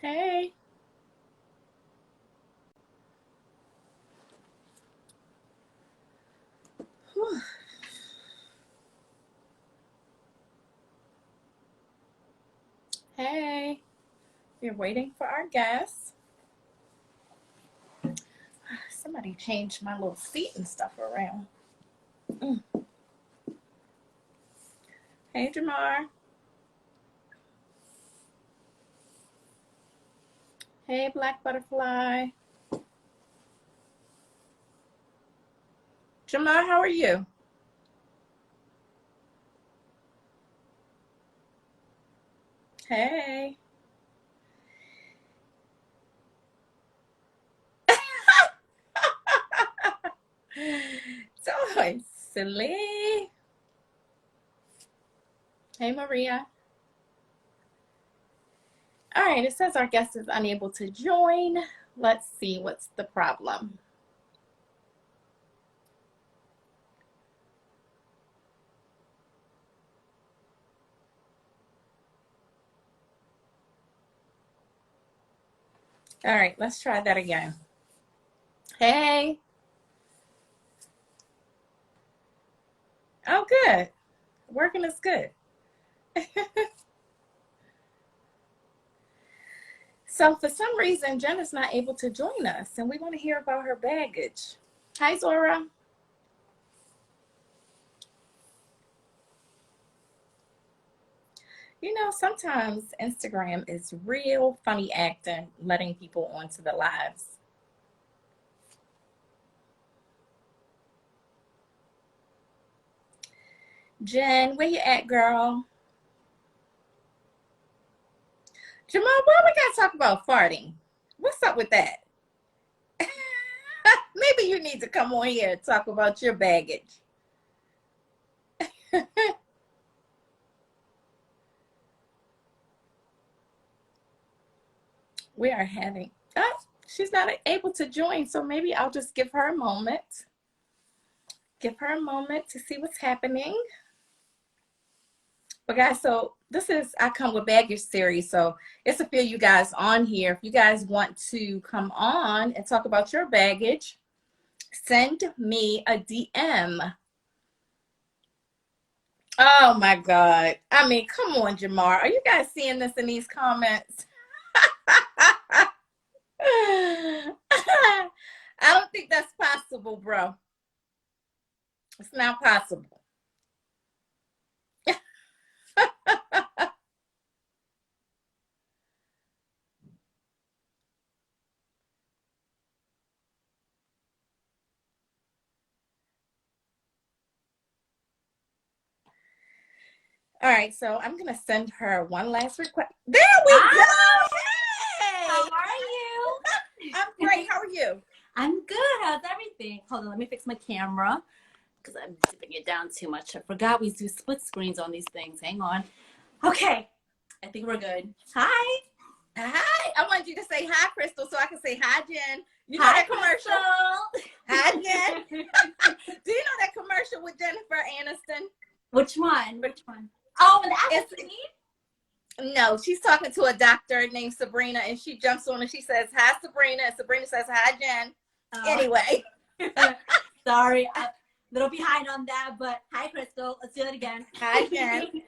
Hey. Whew. Hey. We're waiting for our guests. Somebody changed my little seat and stuff around. Hey, Jamar. Hey, Black Butterfly. Jamar, how are you? Hey. So silly. Hey, Maria. All right, it says our guest is unable to join. Let's see what's the problem. All right, let's try that again. Hey. Oh, good. Working is good. So for some reason, Jen is not able to join us, and we want to hear about her baggage. Hi, Zora. You know, sometimes Instagram is real funny acting, letting people onto the lives. Jen, where you at, girl? Jamal, why we gotta talk about farting? What's up with that? Maybe you need to come on here and talk about your baggage. We are having, she's not able to join, so maybe I'll just give her a moment. Give her a moment to see what's happening. But guys, so this is I Come With Baggage series. So it's a few of you guys on here. If you guys want to come on and talk about your baggage, send me a DM. Oh my God. I mean, come on, Jamar. Are you guys seeing this in these comments? I don't think that's possible, bro. It's not possible. All right, so I'm gonna send her one last request. There we go. Hey! How are you? I'm great. How are you? I'm good. How's everything? Hold on, let me fix my camera because I'm zipping it down too much. I forgot we do split screens on these things. Hang on. Okay, I think we're good. Hi. Hi. I want you to say hi, Crystal, so I can say hi, Jen. You know Hi, that commercial? Crystal. Hi, Jen. Do you know that commercial with Jennifer Aniston? Which one? Which one? Oh, the Apple TV? No, she's talking to a doctor named Sabrina, and she jumps on and she says, hi, Sabrina. And Sabrina says, hi, Jen. Anyway. Sorry. I'm a little behind on that, but hi, Crystal. Let's do it again. Hi, Jen.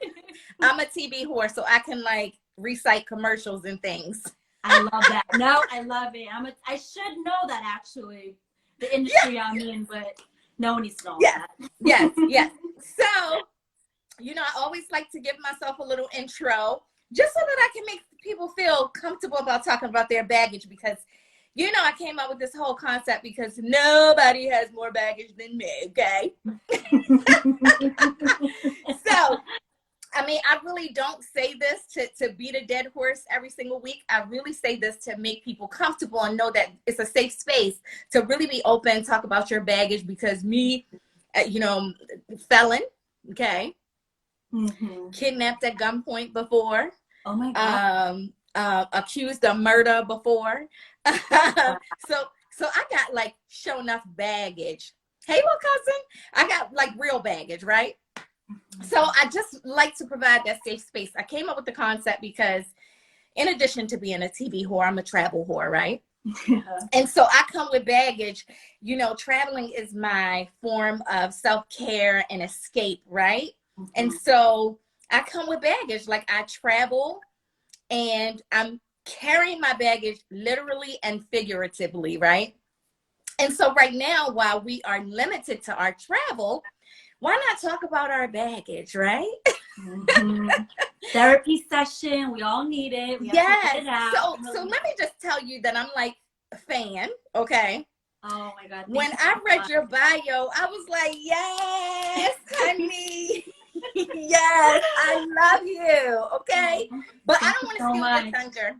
I'm a TV whore, so I can like recite commercials and things. I love that. No, I love it. I should know that actually, the industry I'm in, but no one needs to know that. Yes. So, you know, I always like to give myself a little intro just so that I can make people feel comfortable about talking about their baggage because, you know, I came up with this whole concept because nobody has more baggage than me, okay? So, I mean, I really don't say this to beat a dead horse every single week. I really say this to make people comfortable and know that it's a safe space to really be open, talk about your baggage because me, you know, felon, okay? Mm-hmm. Kidnapped at gunpoint before. Oh my God. Accused of murder before. So I got like show enough baggage. Hey, little cousin, I got like real baggage, right? So I just like to provide that safe space. I came up with the concept because, in addition to being a TV whore, I'm a travel whore, right? Yeah. And so I come with baggage. You know, traveling is my form of self-care and escape, right? Mm-hmm. And so I come with baggage. Like, I travel and I'm carrying my baggage literally and figuratively, right? And so right now, while we are limited to our travel, why not talk about our baggage, right? Mm-hmm. Therapy session. We all need it. We have to get it out. So let me just tell you that I'm like a fan, okay? Oh my God. When I read your bio, I was like, yes, honey. Yes, I love you, okay? But I don't want to steal your thunder.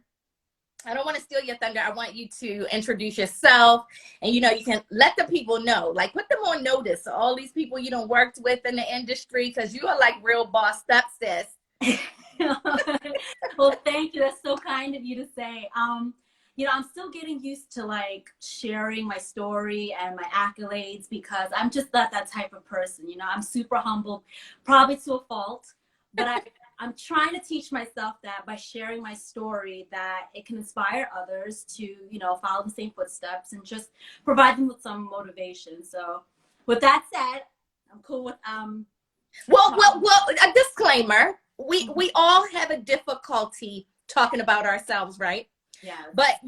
I don't want to steal your thunder. I want you to introduce yourself, and you can let the people know, like, put them on notice. So all these people you done worked with in the industry, because you are like real bossed up, sis. Well, thank you. That's so kind of you to say. I'm still getting used to like sharing my story and my accolades, because I'm just not that type of person. I'm super humble, probably to a fault, but I'm trying to teach myself that by sharing my story, that it can inspire others to, follow the same footsteps and just provide them with some motivation. So with that said, I'm cool with, well, a disclaimer. We all have a difficulty talking about ourselves, right? Yeah. But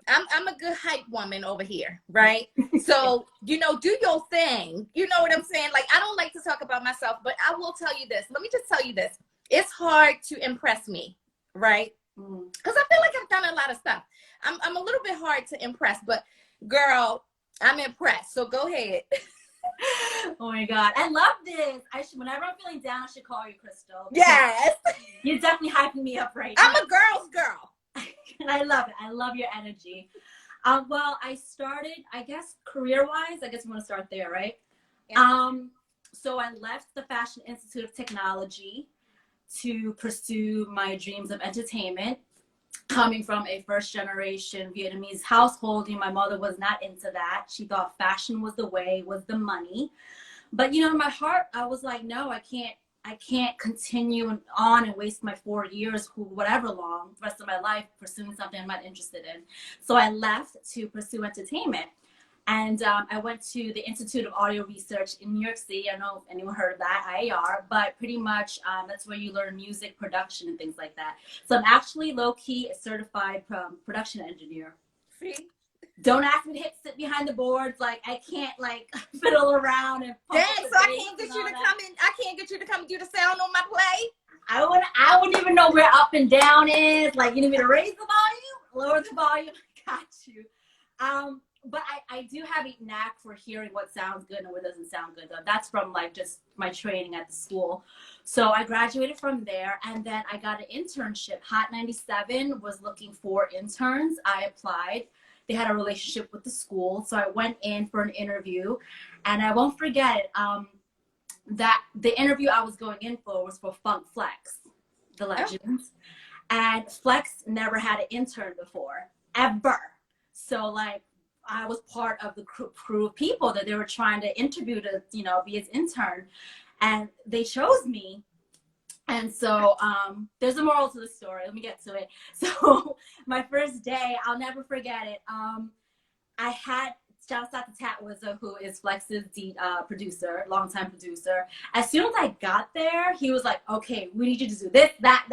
I'm a good hype woman over here, right? So do your thing. You know what I'm saying? Like, I don't like to talk about myself, but I will tell you this. Let me just tell you this. It's hard to impress me, right? Because I feel like I've done a lot of stuff. I'm a little bit hard to impress, but girl, I'm impressed. So go ahead. Oh my God, I love this. Whenever I'm feeling down, I should call you, Crystal. Yes. You're definitely hyping me up right now. I'm a girl's girl. And I love it. I love your energy. Well, I started, I guess, career-wise, I guess I'm going to start there, right? Yeah. So I left the Fashion Institute of Technology to pursue my dreams of entertainment. Coming from a first-generation Vietnamese household, my mother was not into that. She thought fashion was the way, was the money. But, in my heart, I was like, no, I can't continue on and waste my 4 years, whatever long, the rest of my life, pursuing something I'm not interested in. So I left to pursue entertainment. And I went to the Institute of Audio Research in New York City. I don't know if anyone heard of that, IAR, but pretty much that's where you learn music production and things like that. So I'm actually low-key a certified production engineer. See? Don't ask me to sit behind the boards. Like, I can't fiddle around and dang, so I can't get you to come in. I can't get you to come do the sound on my play. I wouldn't even know where up and down is. Like, you need me to raise the volume, lower the volume. Got you. But I do have a knack for hearing what sounds good and what doesn't sound good, though. That's from just my training at the school. So I graduated from there, and then I got an internship. Hot 97 was looking for interns. I applied. They had a relationship with the school, so I went in for an interview, and I won't forget it. That the interview I was going in for was for Funk Flex, the Legends, and Flex never had an intern before, ever. So I was part of the crew of people that they were trying to interview to, be his intern, and they chose me. And so there's a moral to the story. Let me get to it. So my first day, I'll never forget it. I had, shouts out to Tat Wizard, who is Flex's producer, longtime producer. As soon as I got there, he was like, okay, we need you to do this, that.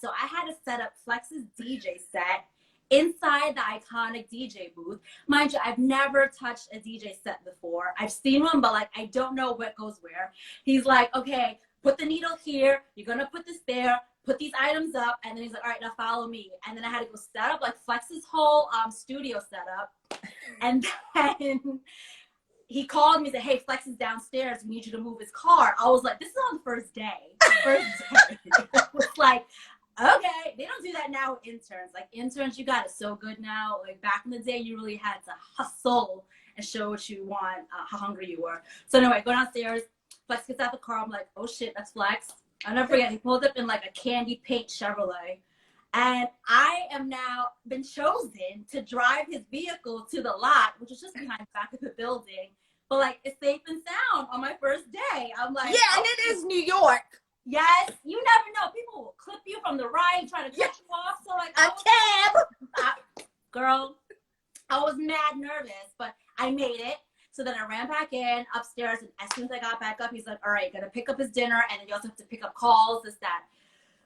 So I had to set up Flex's DJ set inside the iconic DJ booth. Mind you, I've never touched a DJ set before. I've seen one, but I don't know what goes where. He's like, okay, put the needle here. You're going to put this there. Put these items up. And then he's like, all right, now follow me. And then I had to go set up Flex's whole studio setup. And then he called me and said, hey, Flex is downstairs. We need you to move his car. I was like, this is on the first day. I was like, okay, they don't do that now with interns. Interns, you got it so good now. Back in the day, you really had to hustle and show what you want, how hungry you were. So anyway, go downstairs. Flex gets out the car. I'm like, oh shit, that's Flex. I'll never forget. He pulled up in a candy paint Chevrolet. And I am now been chosen to drive his vehicle to the lot, which is just behind the back of the building. But it's safe and sound on my first day. I'm like, yeah, and it is New York. Yes, you never know. People will clip you from the right, trying to cut you off. So like, girl, I was mad nervous, but I made it. So then I ran back in upstairs, and as soon as I got back up, he's like, all right, you got to pick up his dinner, and then you also have to pick up calls, this, that.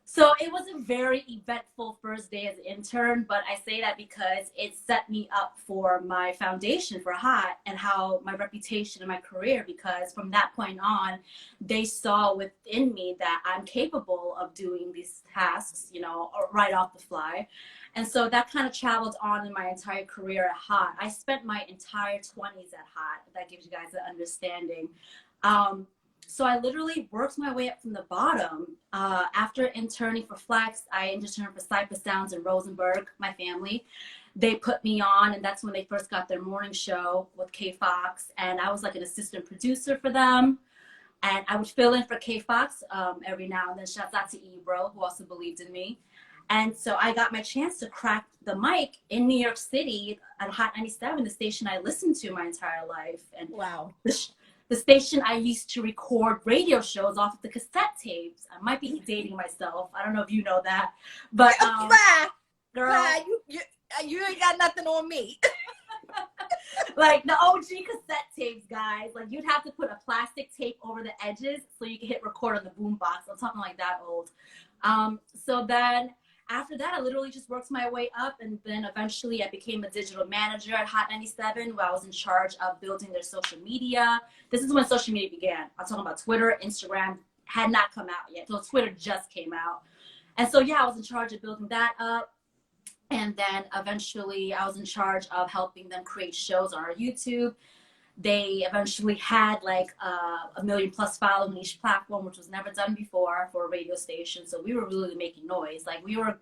So it was a very eventful first day as an intern, but I say that because it set me up for my foundation for Hot and how my reputation and my career, because from that point on, they saw within me that I'm capable of doing these tasks, you know, right off the fly. And so that kind of traveled on in my entire career at Hot. I spent my entire 20s at Hot. That gives you guys an understanding. So I literally worked my way up from the bottom. After interning for Flex, I interned for Cypress Sounds in Rosenberg, my family. They put me on, and that's when they first got their morning show with K Fox. And I was like an assistant producer for them. And I would fill in for K Fox every now and then. Shouts out to Ebro, who also believed in me. And so I got my chance to crack the mic in New York City at Hot 97, the station I listened to my entire life. And wow. The station I used to record radio shows off of the cassette tapes. I might be dating myself. I don't know if you know that, but girl, you ain't got nothing on me. Like the OG cassette tapes, guys. Like you'd have to put a plastic tape over the edges so you could hit record on the boombox. I'm talking like that old. So then after that, I literally just worked my way up, and then eventually I became a digital manager at Hot 97, where I was in charge of building their social media. This is when social media began. I'm talking about Twitter, Instagram had not come out yet. So Twitter just came out. And so, yeah, I was in charge of building that up. And then eventually I was in charge of helping them create shows on our YouTube. They eventually had like a million plus followers on each platform, which was never done before for a radio station. So we were really making noise. Like we were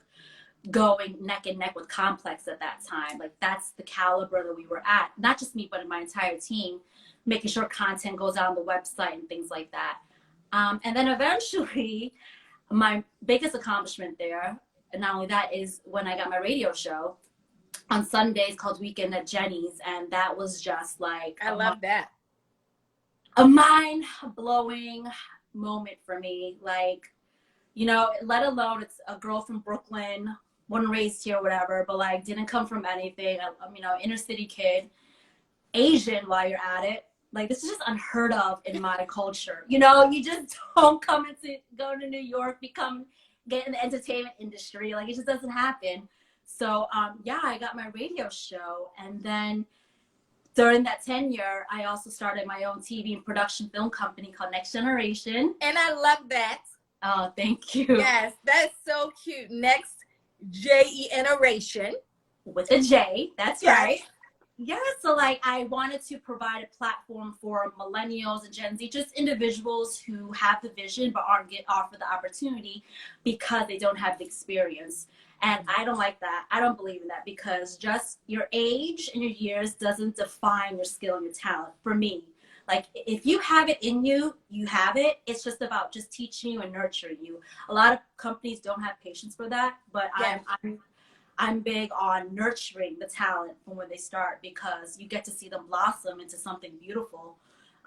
going neck and neck with Complex at that time. Like that's the caliber that we were at. Not just me, but my entire team, making sure content goes out on the website and things like that. And then eventually my biggest accomplishment there, and not only that, is when I got my radio show on Sundays called Weekend at Jennie's, and that was just like I love that. A mind-blowing moment for me. Like, you know, let alone it's a girl from Brooklyn, born and raised here, whatever, but like didn't come from anything. I'm, you know, inner city kid, Asian while you're at it. Like this is just unheard of in my culture. You know, you just don't go to New York, get in the entertainment industry. Like it just doesn't happen. So, yeah, I got my radio show. And then during that tenure, I also started my own TV and production film company called Next Generation. And I love that. Oh, thank you. Yes, that's so cute. Next Jeneration. With a J, that's yes. right. Yeah, so like I wanted to provide a platform for millennials and Gen Z, just individuals who have the vision but aren't get offered the opportunity because they don't have the experience. And I don't like that. I don't believe in that, because just your age and your years doesn't define your skill and your talent for me. Like if you have it in you, you have it. It's just about just teaching you and nurturing you. A lot of companies don't have patience for that, but yeah. I'm big on nurturing the talent from when they start, because you get to see them blossom into something beautiful.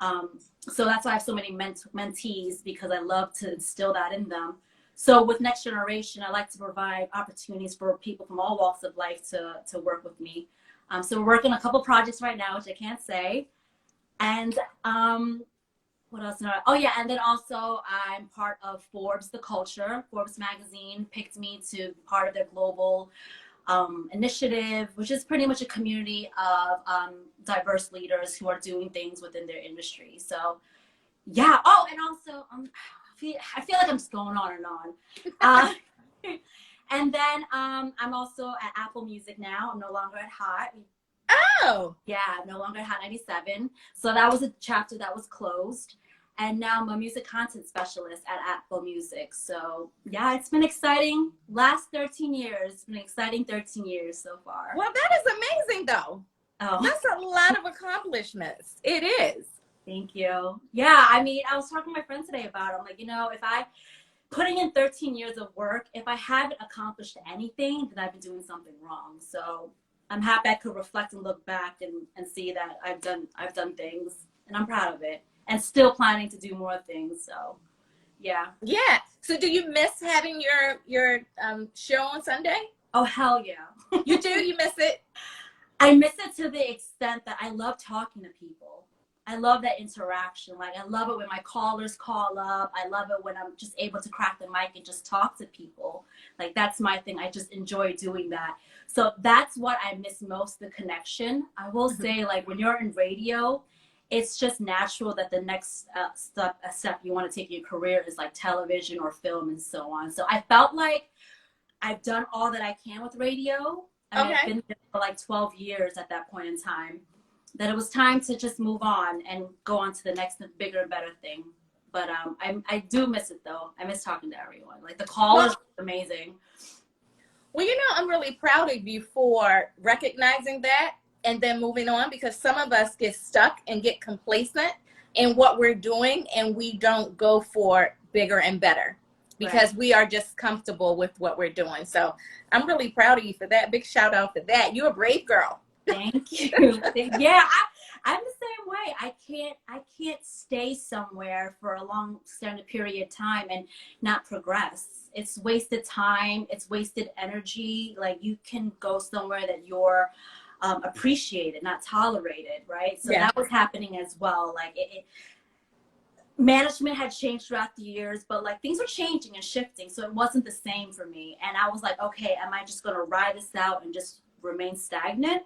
So that's why I have so many mentees, because I love to instill that in them. So with Next Generation, I like to provide opportunities for people from all walks of life to work with me. So we're working on a couple projects right now, which I can't say. And what else? Oh yeah, and then also I'm part of Forbes The Culture. Forbes magazine picked me to be part of their global initiative, which is pretty much a community of diverse leaders who are doing things within their industry. So yeah. Oh, and also I feel like I'm just going on and on. And then I'm also at Apple Music now. I'm no longer at Hot. Oh. Yeah, I'm no longer at Hot 97. So that was a chapter that was closed. And now I'm a music content specialist at Apple Music. So yeah, it's been exciting. Last 13 years, it's been an exciting 13 years so far. Well, that is amazing though. Oh. That's a lot of accomplishments. It is. Thank you. Yeah, I mean, I was talking to my friend today about it. I'm like, you know, if I putting in 13 years of work, if I haven't accomplished anything, then I've been doing something wrong. So I'm happy I could reflect and look back and see that I've done things, and I'm proud of it, and still planning to do more things. So yeah. So do you miss having your show on Sunday? Oh, hell yeah. You do? You miss it? I miss it to the extent that I love talking to people. I love that interaction. Like, I love it when my callers call up. I love it when I'm just able to crack the mic and just talk to people. Like, that's my thing. I just enjoy doing that. So that's what I miss most, the connection. I will say, like, when you're in radio, it's just natural that the next step you want to take in your career is like television or film and so on. So I felt like I've done all that I can with radio. I mean, I've been there for like 12 years at that point in time, that it was time to just move on and go on to the next bigger and better thing. But I do miss it, though. I miss talking to everyone. Like, the callers are amazing. Well, I'm really proud of you for recognizing that and then moving on, because some of us get stuck and get complacent in what we're doing, and we don't go for bigger and better because we are just comfortable with what we're doing. So I'm really proud of you for that. Big shout out for that. You're a brave girl. Thank you. Yeah, I'm the same way. I can't stay somewhere for a long extended period of time and not progress. It's wasted time. It's wasted energy. Like, you can go somewhere that you're appreciated, not tolerated, right? So that was happening as well. Like, management had changed throughout the years, but like, things were changing and shifting. So it wasn't the same for me. And I was like, okay, am I just going to ride this out and just remain stagnant?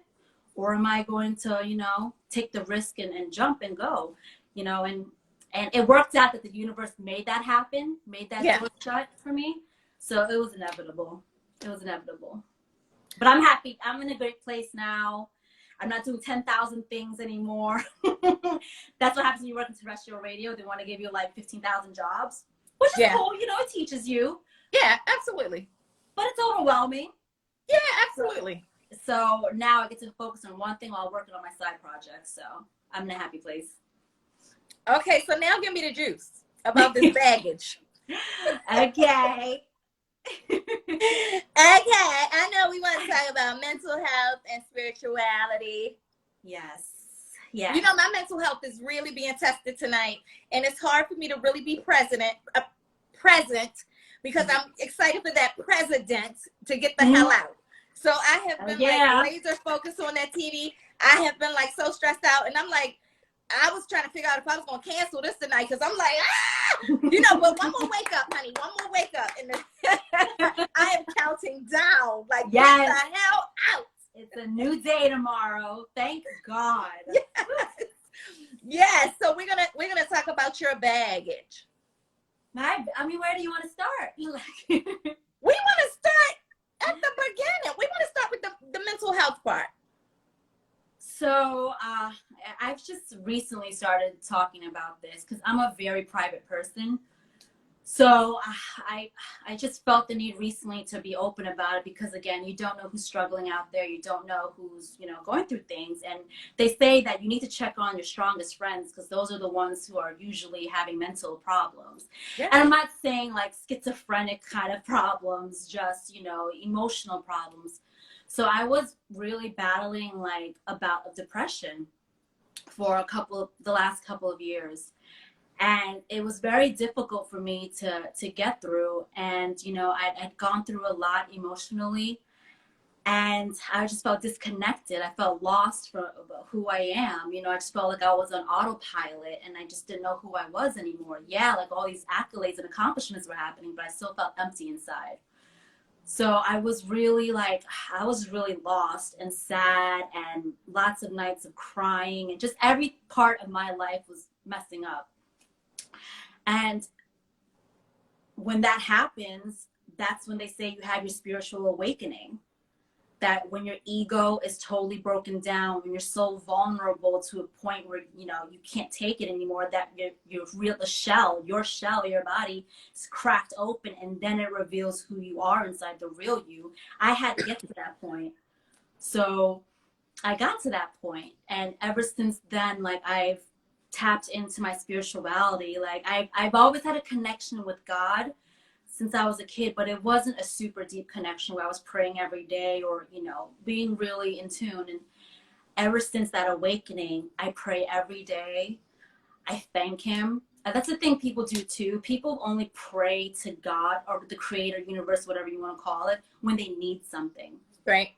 Or am I going to, take the risk and jump and go, and it worked out that the universe made that happen, made that door shut for me. So it was inevitable. But I'm happy. I'm in a great place now. I'm not doing 10,000 things anymore. That's what happens when you work in terrestrial radio. They want to give you like 15,000 jobs, which is cool. It teaches you. Yeah, absolutely. But it's overwhelming. Yeah, absolutely. So now I get to focus on one thing while working on my side projects. So I'm in a happy place. Okay, so now give me the juice about this baggage. Okay. Okay, I know we want to talk about mental health and spirituality. Yes. My mental health is really being tested tonight, and it's hard for me to really be present because I'm excited for that president to get the hell out. So I have been like laser focused on that TV. I have been like so stressed out, and I'm like, I was trying to figure out if I was going to cancel this tonight, because I'm like, but one more wake up, honey, one more wake up. And I am counting down, like, get the hell out. It's a new day tomorrow. Thank God. Yes. So we're gonna talk about your baggage. Where do you want to start? We want to start at the beginning. We want to start with the mental health part. So I've just recently started talking about this because I'm a very private person. So I just felt the need recently to be open about it because, again, you don't know who's struggling out there. You don't know who's, going through things. And they say that you need to check on your strongest friends because those are the ones who are usually having mental problems. Yeah. And I'm not saying like schizophrenic kind of problems, just, emotional problems. So I was really battling like about depression for the last couple of years. And it was very difficult for me to get through. And, I'd gone through a lot emotionally. And I just felt disconnected. I felt lost from who I am. I just felt like I was on autopilot and I just didn't know who I was anymore. Yeah, like all these accolades and accomplishments were happening, but I still felt empty inside. So I was really lost and sad, and lots of nights of crying, and just every part of my life was messing up. And when that happens, that's when they say you have your spiritual awakening. That when your ego is totally broken down, when you're so vulnerable to a point where, you can't take it anymore, that your your body is cracked open, and then it reveals who you are inside, the real you. I had to get to that point. So I got to that point. And ever since then, like, I've tapped into my spirituality. Like, I've always had a connection with God since I was a kid, but it wasn't a super deep connection where I was praying every day or, being really in tune. And ever since that awakening, I pray every day. I thank him That's the thing people do too. People only pray to God or the creator, universe, whatever you want to call it, when they need something. Right.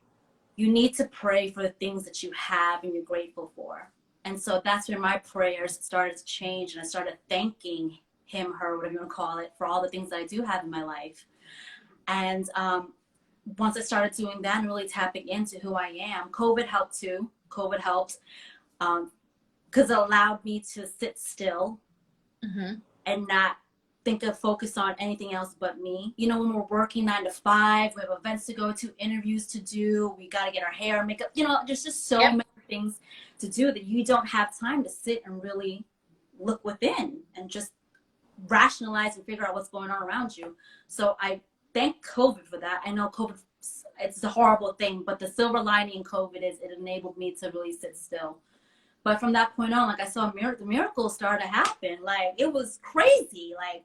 You need to pray for the things that you have and you're grateful for. And so that's where my prayers started to change, and I started thanking him, her, whatever you want to call it, for all the things that I do have in my life. And once I started doing that and really tapping into who I am, COVID helped too. COVID helped because it allowed me to sit still and not focus on anything else but me. You know, when we're working 9 to 5, we have events to go to, interviews to do, we got to get our hair, makeup, you know, there's just so many things to do that you don't have time to sit and really look within and just rationalize and figure out what's going on around you. So I thank COVID for that. I know COVID, it's a horrible thing, but the silver lining in COVID is it enabled me to really sit still. But from that point on, like, I saw the miracles start to happen. Like, it was crazy. Like,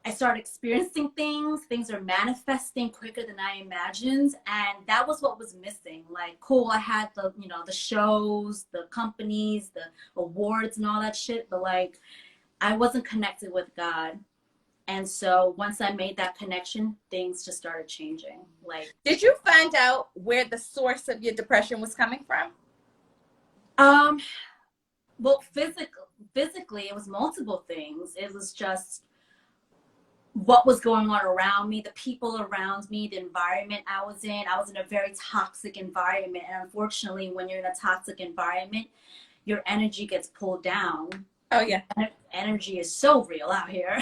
I started experiencing things are manifesting quicker than I imagined, and that was what was missing. Like, cool, I had the, you know, the shows, the companies, the awards and all that shit, but like, I wasn't connected with God. And so once I made that connection, things just started changing. Like, did you find out where the source of your depression was coming from? Well, physically, it was multiple things. It was just what was going on around me, the people around me, the environment I was in. I was in a very toxic environment. And unfortunately, when you're in a toxic environment, your energy gets pulled down. Oh, yeah. Energy is so real out here.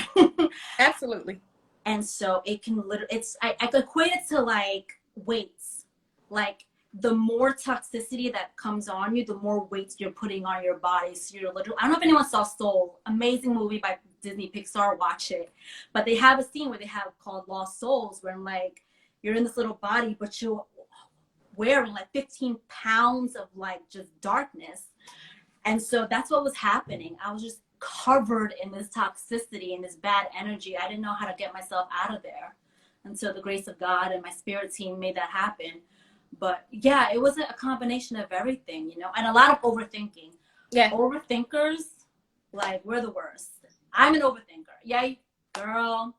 Absolutely. And so it can literally, I equate it to like weights. Like, the more toxicity that comes on you, the more weight you're putting on your body. So you're literally, I don't know if anyone saw Soul, amazing movie by Disney Pixar, watch it. But they have a scene where they have called Lost Souls, where like you're in this little body, but you're wearing like 15 pounds of like just darkness. And so that's what was happening. I was just covered in this toxicity and this bad energy. I didn't know how to get myself out of there. And so the grace of God and my spirit team made that happen. But yeah, it was a combination of everything, you know, and a lot of overthinking. Yeah. Overthinkers, like, we're the worst. I'm an overthinker. Yeah, girl.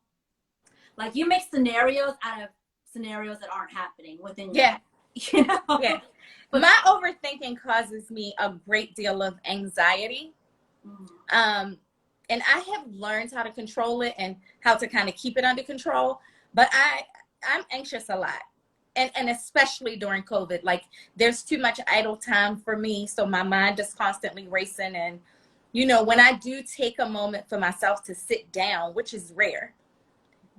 Like, you make scenarios out of scenarios that aren't happening within you. Yeah. You know? Yeah. But my overthinking causes me a great deal of anxiety. And I have learned how to control it and how to kind of keep it under control. But I'm anxious a lot. And especially during COVID, like, there's too much idle time for me. So my mind is constantly racing. And, you know, when I do take a moment for myself to sit down, which is rare,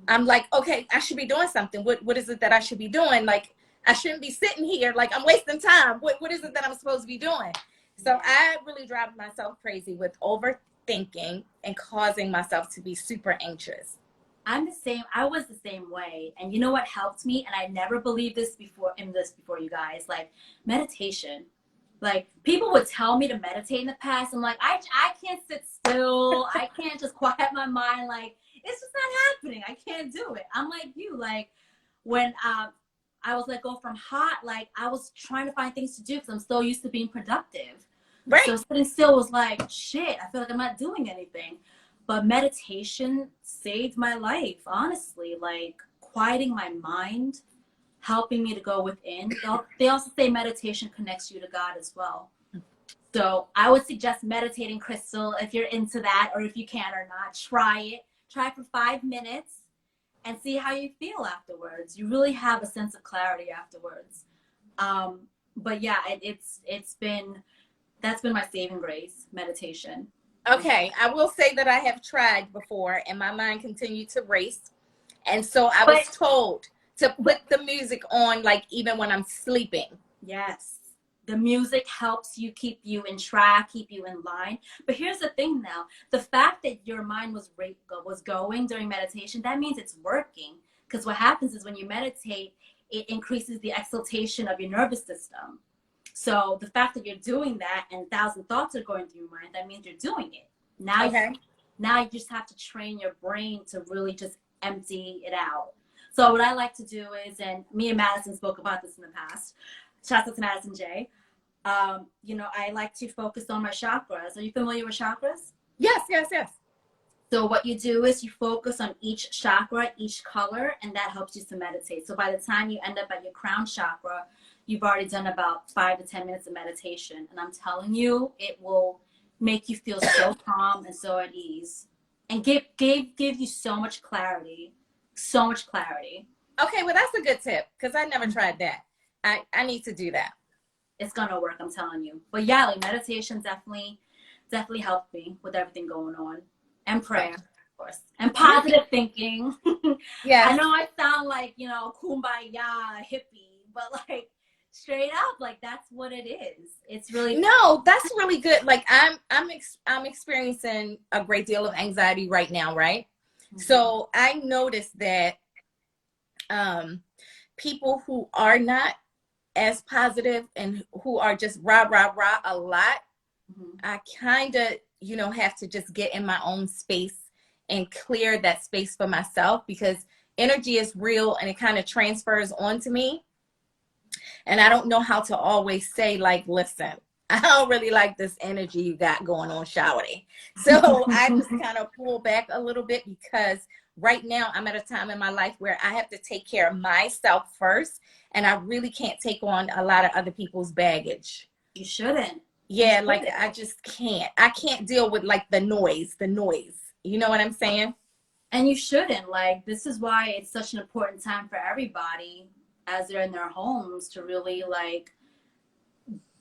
I'm like, okay, I should be doing something. What is it that I should be doing? Like, I shouldn't be sitting here. Like, I'm wasting time. What is it that I'm supposed to be doing? So I really drive myself crazy with overthinking and causing myself to be super anxious. I'm the same. I was the same way. And you know what helped me? And I never believed this before you guys, like meditation. Like, people would tell me to meditate in the past. I'm like, I can't sit still. I can't just quiet my mind. Like, it's just not happening. I can't do it. I'm like you. Like, when I was let go from hot, like, I was trying to find things to do because I'm so used to being productive. Right. So sitting still was like, shit, I feel like I'm not doing anything. But meditation saved my life, honestly. Like, quieting my mind, helping me to go within. They also say meditation connects you to God as well. So I would suggest meditating, Crystal, if you're into that, or if you can or not. Try it. Try it for 5 minutes and see how you feel afterwards. You really have a sense of clarity afterwards. But yeah, that's been my saving grace, meditation. Okay, I will say that I have tried before and my mind continued to race. And so I was told to put the music on, like, even when I'm sleeping. Yes. The music helps you, keep you in track, keep you in line. But here's the thing now. The fact that your mind was going during meditation, that means it's working. Because what happens is when you meditate, it increases the exaltation of your nervous system. So the fact that you're doing that and 1,000 thoughts are going through your mind, that means you're doing it. Now, now you just have to train your brain to really just empty it out. So what I like to do is, and me and Madison spoke about this in the past, shout out to Madison J. You know, I like to focus on my chakras. Are you familiar with chakras? Yes, yes, yes. So what you do is you focus on each chakra, each color, and that helps you to meditate. So by the time you end up at your crown chakra, you've already done about 5 to 10 minutes of meditation. And I'm telling you, it will make you feel so calm and so at ease, and give you so much clarity, so much clarity. Okay, well that's a good tip because I never tried that. I need to do that. It's gonna work, I'm telling you. But yeah, like meditation definitely helped me with everything going on. And prayer, of course. And positive thinking. Yes. I know I sound like, you know, kumbaya hippie, but like straight up, like that's what it is. It's really No, that's really good. Like I'm experiencing a great deal of anxiety right now, right? Mm-hmm. So I noticed that people who are not as positive and who are just rah rah rah a lot, mm-hmm. I kind of, you know, have to just get in my own space and clear that space for myself because energy is real and it kind of transfers onto me. And I don't know how to always say, like, listen, I don't really like this energy you got going on, Shawty. So I just kind of pull back a little bit because right now I'm at a time in my life where I have to take care of myself first. And I really can't take on a lot of other people's baggage. You shouldn't. Yeah, like I just can't. I can't deal with like the noise. You know what I'm saying? And you shouldn't. Like, this is why it's such an important time for everybody as they're in their homes to really like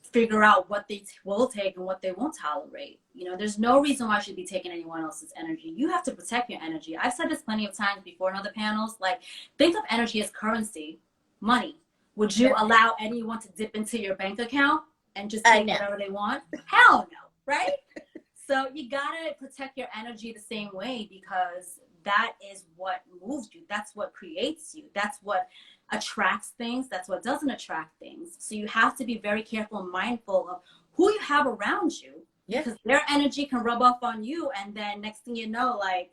figure out what they will take and what they won't tolerate. You know, there's no reason why you should be taking anyone else's energy. You have to protect your energy. I've said this plenty of times before in other panels. Like, think of energy as currency, money. Would you allow anyone to dip into your bank account and just take whatever they want? Hell no, right? So you gotta protect your energy the same way because that is what moves you. That's what creates you. That's what attracts things. That's what doesn't attract things. So you have to be very careful and mindful of who you have around you because their energy can rub off on you. And then next thing you know, like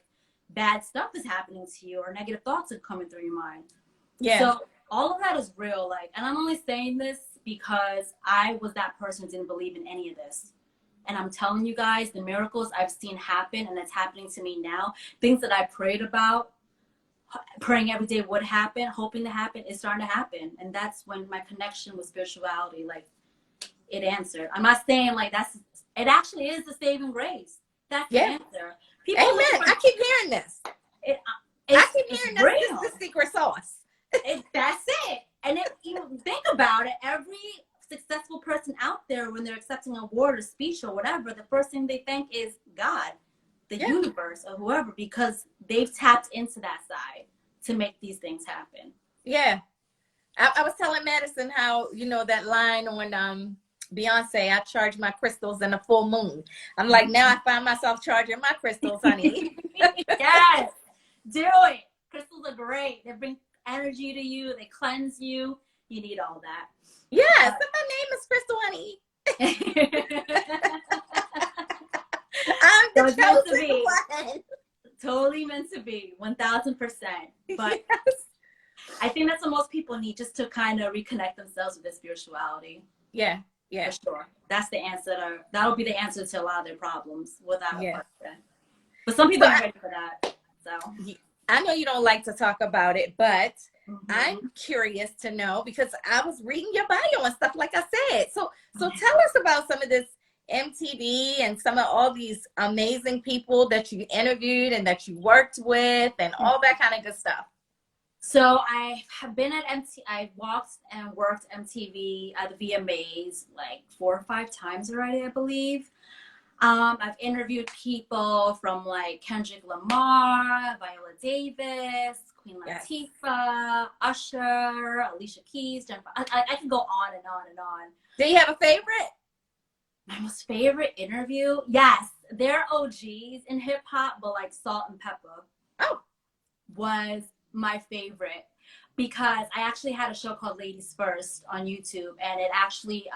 bad stuff is happening to you or negative thoughts are coming through your mind. Yeah. So all of that is real. Like, and I'm only saying this because I was that person who didn't believe in any of this. And I'm telling you guys, the miracles I've seen happen, and it's happening to me now, things that I prayed about, praying every day would happen, hoping to happen, is starting to happen. And that's when my connection with spirituality, like, it answered. I'm not saying, like, it actually is the saving grace. That's the answer. People Amen. I keep hearing this. I keep hearing this is the secret sauce. That's it. And if you think about it, every successful person out there, when they're accepting an award or speech or whatever, the first thing they think is God, the universe, or whoever, because they've tapped into that side to make these things happen. Yeah. I was telling Madison how, you know, that line on Beyonce, I charge my crystals in a full moon. I'm like, now I find myself charging my crystals, honey. Yes, do it. Crystals are great. They bring energy to you. They cleanse you. You need all that. Yes, my name is Crystal, honey. I'm the chosen one. Totally meant to be, 1000%. But I think that's what most people need, just to kind of reconnect themselves with their spirituality. Yeah. For sure. That's the answer. That'll be the answer to a lot of their problems without a question. But some people aren't ready for that. So I know you don't like to talk about it, but I'm curious to know because I was reading your bio and stuff, like I said. So tell us about some of this MTV and some of all these amazing people that you interviewed and that you worked with and all that kind of good stuff. So I have been at I walked and worked MTV at the VMAs like 4 or 5 times already, I believe. I've interviewed people from like Kendrick, Lamar, Viola Davis, Queen Latifah, Usher, Alicia Keys, Jennifer. I can go on and on and on. Do you have a favorite? My most favorite interview? Yes, they're OGs in hip hop, but like Salt and Pepper. Was my favorite because I actually had a show called Ladies First on YouTube, and it actually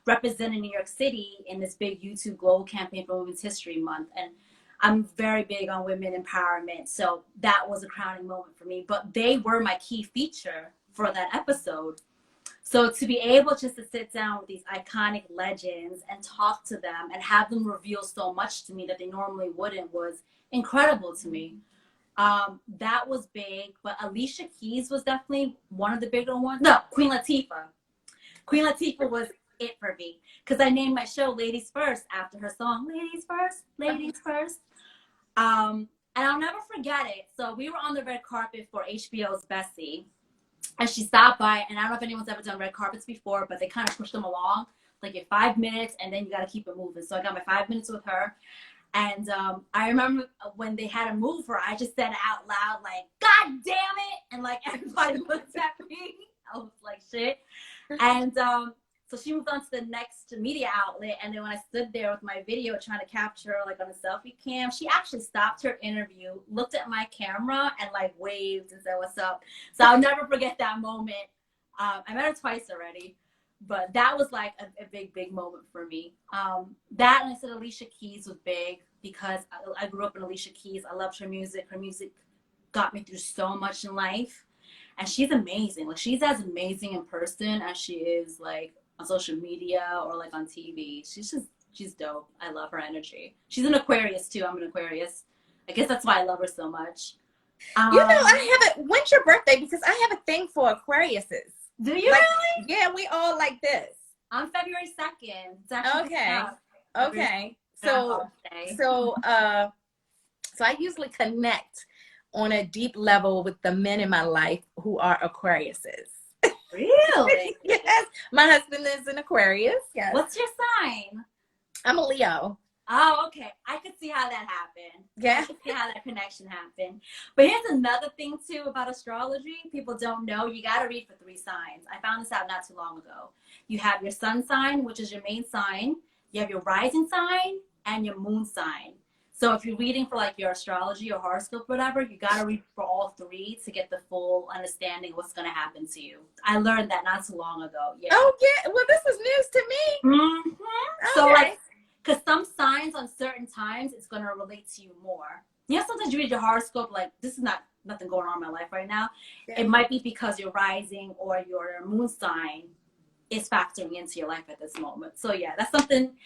represented New York City in this big YouTube global campaign for Women's History Month. And I'm very big on women empowerment, so that was a crowning moment for me. But they were my key feature for that episode. So to be able just to sit down with these iconic legends and talk to them and have them reveal so much to me that they normally wouldn't was incredible to me. That was big, but Alicia Keys was definitely one of the bigger ones. No, Queen Latifah. Queen Latifah was it for me because I named my show Ladies First after her song Ladies First, Ladies First. And I'll never forget it. So we were on the red carpet for HBO's Bessie, and she stopped by, and I don't know if anyone's ever done red carpets before, but they kind of push them along, like in 5 minutes, and then you got to keep it moving. So I got my 5 minutes with her. And I remember when they had to move her, I just said out loud, like, God damn it. And like everybody looked at me. I was like, shit. And so she moved on to the next media outlet. And then when I stood there with my video trying to capture her like on a selfie cam, she actually stopped her interview, looked at my camera and like waved and said, what's up? So I'll never forget that moment. I met her twice already. But that was like a big, big moment for me. That, and I said Alicia Keys was big because I grew up in Alicia Keys. I loved her music. Her music got me through so much in life. And she's amazing. Like, she's as amazing in person as she is like on social media or like on TV. She's dope. I love her energy. She's an Aquarius too. I'm an Aquarius. I guess that's why I love her so much. When's your birthday? Because I have a thing for Aquariuses. Do you like, really? Yeah, we all like this. On February 2nd. It's actually Okay. So I usually connect on a deep level with the men in my life who are Aquariuses. Really? Yes. My husband is an Aquarius. Yes. What's your sign? I'm a Leo. Oh, okay. I could see how that happened. Yeah. I could see how that connection happened. But here's another thing, too, about astrology. People don't know. You got to read for 3 signs. I found this out not too long ago. You have your sun sign, which is your main sign. You have your rising sign and your moon sign. So if you're reading for, like, your astrology or horoscope or whatever, you got to read for all 3 to get the full understanding of what's going to happen to you. I learned that not too long ago. Yeah. Oh, yeah. Well, this is news to me. Mm-hmm. Okay. So, like, because some signs on certain times, it's going to relate to you more. You know, sometimes you read your horoscope, like, this is nothing going on in my life right now. Yeah. It might be because your rising or your moon sign is factoring into your life at this moment. So, yeah, that's something,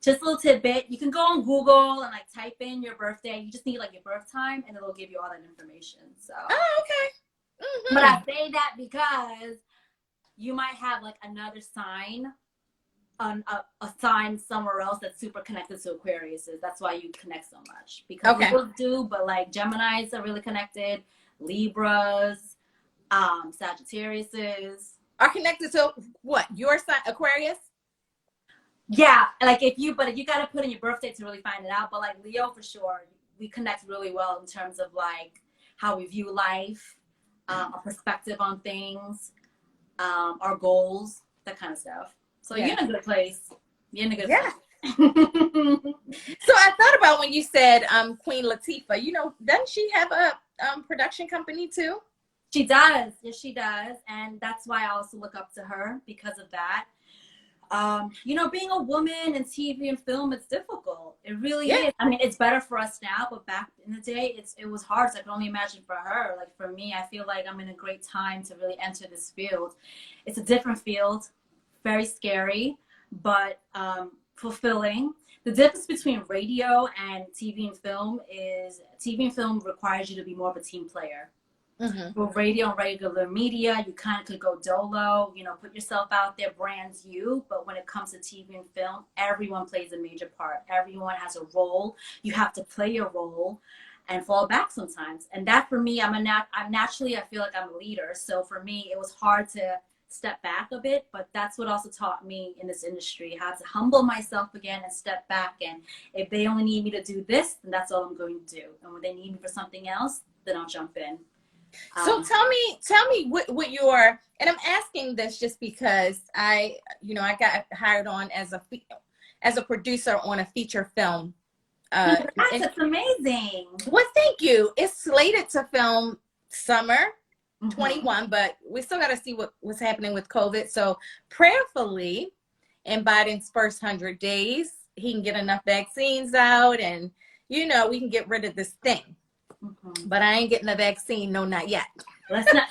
just a little tidbit. You can go on Google and, like, type in your birthday. You just need, like, your birth time, and it'll give you all that information. So. Oh, okay. Mm-hmm. But I say that because you might have, like, another sign on a sign somewhere else that's super connected to Aquarius. That's why you connect so much, because people do, but like Geminis are really connected, Libras, Sagittariuses are connected to what? Your sign, Aquarius? Yeah, like if you got to put in your birthday to really find it out, but like Leo for sure, we connect really well in terms of like how we view life, our perspective on things, our goals, that kind of stuff. So you're in a good place. You're in a good place. So I thought about when you said Queen Latifah. You know, doesn't she have a production company too? She does. Yes, she does. And that's why I also look up to her because of that. You know, being a woman in TV and film, it's difficult. It really is. I mean, it's better for us now, but back in the day, it was hard. So I can only imagine for her. Like for me, I feel like I'm in a great time to really enter this field. It's a different field. Very scary, but fulfilling. The difference between radio and TV and film is TV and film requires you to be more of a team player. Mm-hmm. With radio and regular media, you kind of could go dolo, you know, put yourself out there, brands you. But when it comes to TV and film, everyone plays a major part. Everyone has a role. You have to play your role and fall back sometimes. And that for me, I'm naturally, I feel like I'm a leader. So for me, it was hard to step back a bit, but that's what also taught me in this industry, how to humble myself again and step back. And if they only need me to do this, then that's all I'm going to do. And when they need me for something else, then I'll jump in. So tell me what your, and I'm asking this just because I got hired on as a producer on a feature film. That's amazing. Well, thank you. It's slated to film summer 21, but we still got to see what's happening with COVID. So prayerfully, in Biden's first 100 days, he can get enough vaccines out and, you know, we can get rid of this thing. Mm-hmm. But I ain't getting the vaccine. No, not yet. Let's not.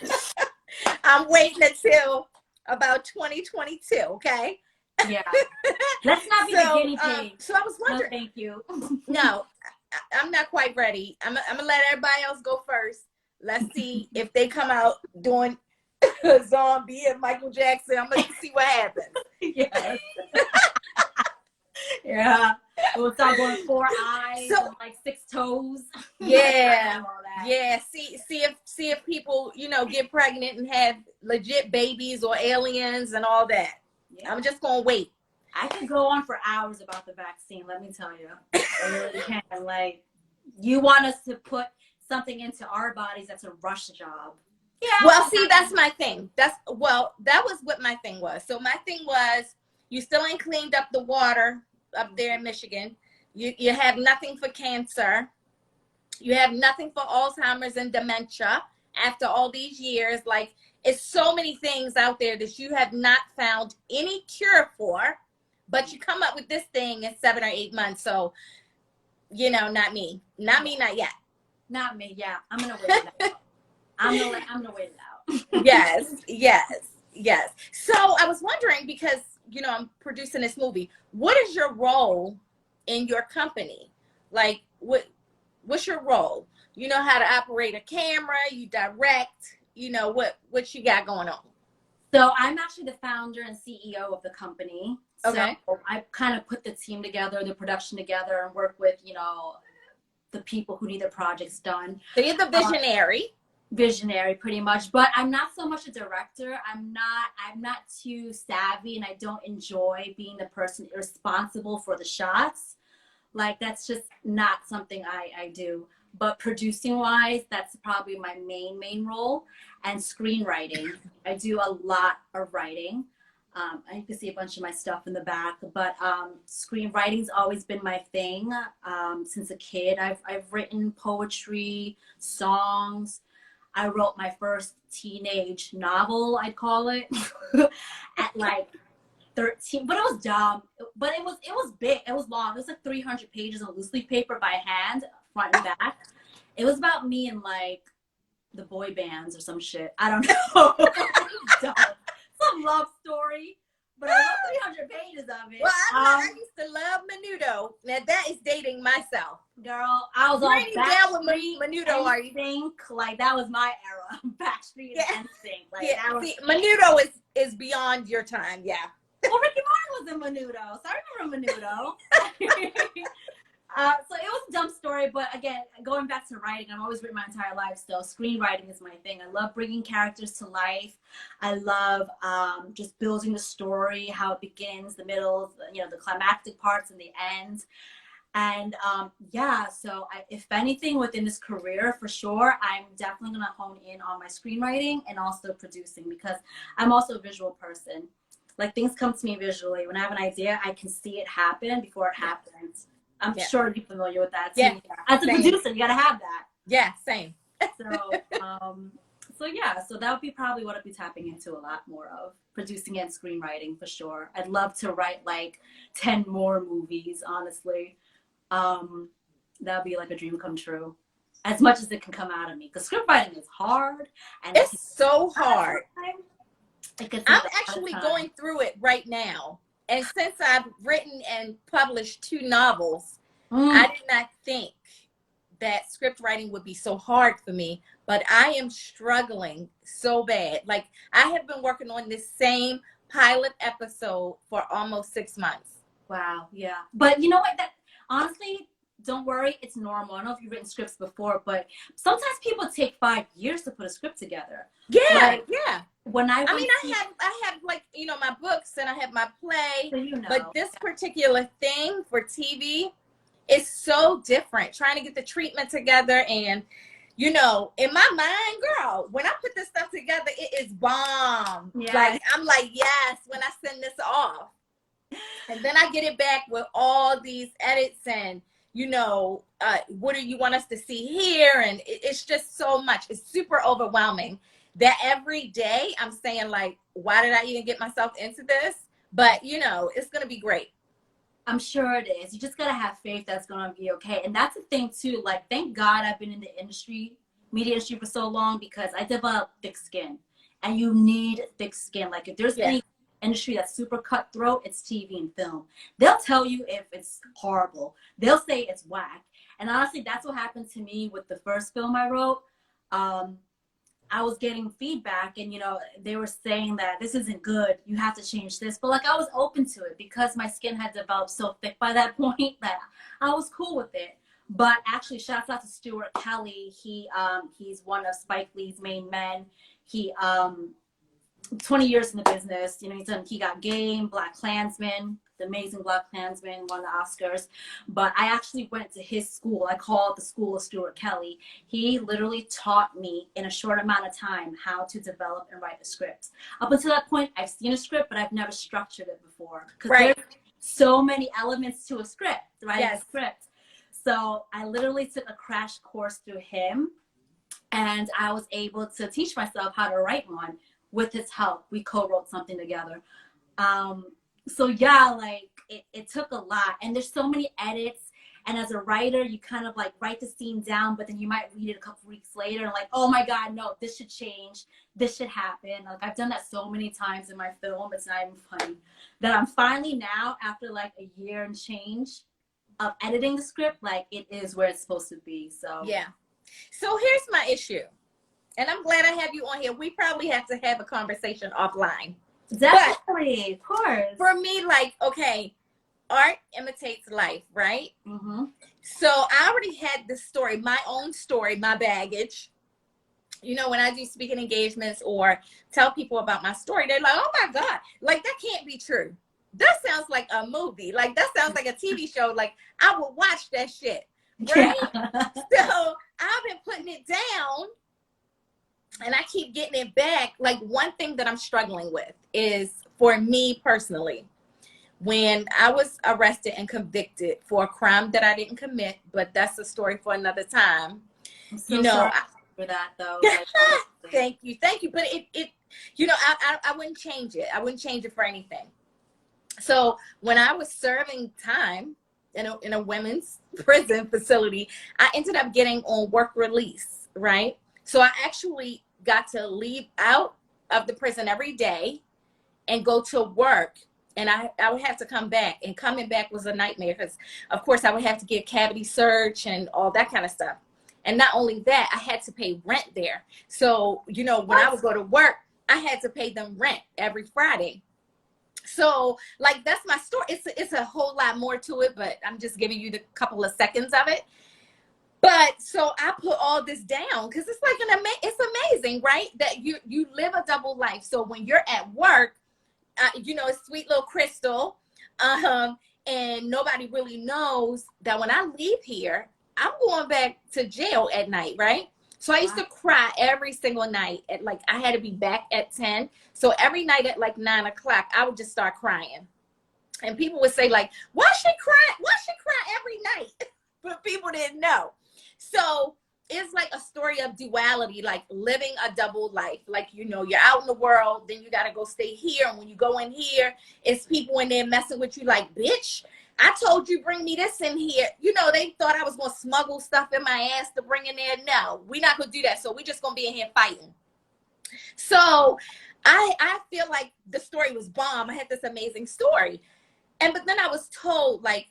I'm waiting until about 2022, okay? Yeah. Let's not be the guinea pig. So I was wondering. No, thank you. No, I'm not quite ready. I'm gonna let everybody else go first. Let's see if they come out doing Zombie and Michael Jackson. I'm gonna see what happens. Yes. Yeah. We'll start going 4 eyes and like 6 toes. Yeah. Yeah. See if people, get pregnant and have legit babies or aliens and all that. Yeah. I'm just gonna wait. I could go on for hours about the vaccine, let me tell you. I really can. Like, you want us to put something into our bodies that's a rush job. Yeah. Well, see, that's my thing. That was what my thing was. So my thing was, you still ain't cleaned up the water up there in Michigan. You have nothing for cancer. You have nothing for Alzheimer's and dementia after all these years. Like, it's so many things out there that you have not found any cure for, but you come up with this thing in 7 or 8 months. So, not me. Not me, not yet. Not me, yeah. I'm going to wait it out. I'm gonna wait it out. Yes. So I was wondering, because, I'm producing this movie. What is your role in your company? Like, what's your role? You know how to operate a camera, you direct, what you got going on? So I'm actually the founder and CEO of the company. Okay. So I kind of put the team together, the production together, and work with, the people who need their projects done. So you're the visionary. Visionary, pretty much. But I'm not so much a director. I'm not too savvy, and I don't enjoy being the person responsible for the shots. Like, that's just not something I do. But producing wise, that's probably my main role. And screenwriting. I do a lot of writing. You can see a bunch of my stuff in the back, but screenwriting's always been my thing. Since a kid, I've written poetry, songs. I wrote my first teenage novel, I'd call it, at like 13, but it was dumb. But it was big. It was long. It was like 300 pages of loose leaf paper by hand, front and back. It was about me and like the boy bands or some shit. I don't know. Some love story. But I wrote 300 pages of it. Well, I used to love Menudo. Now that is dating myself. Girl, I was on Backstreet. Menudo, are you? NSYNC, like, that was my era. Backstreet and NSYNC. Like, yeah. That was Menudo is beyond your time. Yeah. Well, Ricky Martin was in Menudo, so I remember Menudo. So it was a dumb story, but again, going back to writing, I've always written my entire life, so screenwriting is my thing. I love bringing characters to life. I love just building the story, how it begins, the middle, the climactic parts and the end. And so if anything within this career, for sure, I'm definitely going to hone in on my screenwriting and also producing, because I'm also a visual person. Like, things come to me visually. When I have an idea, I can see it happen before it happens. I'm sure you're familiar with that too. Yeah. As a producer, you gotta have that. Yeah, same. So that would be probably what I'd be tapping into a lot more of. Producing and screenwriting, for sure. I'd love to write like 10 more movies, honestly. That would be like a dream come true. As much as it can come out of me. Because script writing is hard. And it's so hard. I'm actually time. going through it right now. And since I've written and published 2 novels, I did not think that script writing would be so hard for me, but I am struggling so bad. Like, I have been working on this same pilot episode for almost 6 months. Wow, yeah. But you know what? That honestly, don't worry, it's normal. I don't know if you've written scripts before, but sometimes people take 5 years to put a script together. Yeah, like, yeah. When I have like, my books and I have my play, so but this particular thing for TV is so different. Trying to get the treatment together, and in my mind, girl, when I put this stuff together, it is bomb. Yeah. Like, I'm like, yes, when I send this off, and then I get it back with all these edits and what do you want us to see here, and it's just so much. It's super overwhelming. That every day I'm saying, like, why did I even get myself into this? But, it's going to be great. I'm sure it is. You just got to have faith that's going to be okay. And that's the thing, too. Like, thank God I've been in the media industry for so long, because I developed thick skin. and you need thick skin. Like if there's Yeah. any industry that's super cutthroat, it's TV and film. They'll tell you if it's horrible. They'll say it's whack. And honestly, that's what happened to me with the first film I wrote. I was getting feedback, and you know, they were saying that this isn't good, you have to change this. But like, I was open to it because my skin had developed so thick by that point that I was cool with it. But actually, shouts out to Stuart Kelly. He's one of Spike Lee's main men. He 20 years in the business. You know, he got Game, Black Klansman, The Amazing Black Klansman, won the Oscars. But I actually went to his school. I call it the School of Stuart Kelly. He literally taught me in a short amount of time how to develop and write a script. Up until that point, I've seen a script, but I've never structured it before. Because Right. there's so many elements to a script, right? Yes. A script. So I literally took a crash course through him, and I was able to teach myself how to write one. With his help, we co-wrote something together. So yeah, like it took a lot, and there's so many edits. And as a writer, you kind of like write the scene down, but then you might read it a couple weeks later and like, oh my God, no, this should change. This should happen. Like I've done that so many times in my film. It's not even funny that I'm finally now, after like a year and change of editing the script, like it is where it's supposed to be. So Yeah. So here's my issue. And I'm glad I have you on here. We probably have to have a conversation offline. definitely, of course. For me, like, okay, art imitates life, right? Mm-hmm. So I already had this story, my own story, my baggage. You know, when I do speaking engagements or tell people about my story, they're like, oh my God, like that can't be true. That sounds like a movie. Like that sounds like a TV show. Like I would watch that shit, right? Yeah. So I've been putting it down, and I keep getting it back. Like one thing that I'm struggling with is, for me personally, when I was arrested and convicted for a crime that I didn't commit, but that's a story for another time. I'm so You know, sorry for that though. thank you. But it, you know, I wouldn't change it. I wouldn't change it for anything. So when I was serving time in a women's prison facility, I ended up getting on work release, right? So I actually got to leave out of the prison every day and go to work. And I would have to come back. And coming back was a nightmare because, of course, I would have to get cavity search and all that kind of stuff. And not only that, I had to pay rent there. So, you know, when I would go to work, I had to pay them rent every Friday. So, like, that's my story. It's a whole lot more to it, but I'm just giving you the couple of seconds of it. But so I put all this down because it's like it's amazing, right? That you live a double life. So when you're at work, you know, it's sweet little Crystal, and nobody really knows that when I leave here, I'm going back to jail at night, right? So I used to cry every single night at like, I had to be back at 10. So every night at like 9 o'clock, I would just start crying. And people would say like, why she cry? Why she cry every night? But people didn't know. So it's like a story of duality, like living a double life. Like, you know, you're out in the world, then you got to go stay here. And when you go in here, it's people in there messing with you like, bitch, I told you bring me this in here. You know, they thought I was going to smuggle stuff in my ass to bring in there. No, we're not going to do that. So we're just going to be in here fighting. So I feel like the story was bomb. I had this amazing story. But then I was told, like,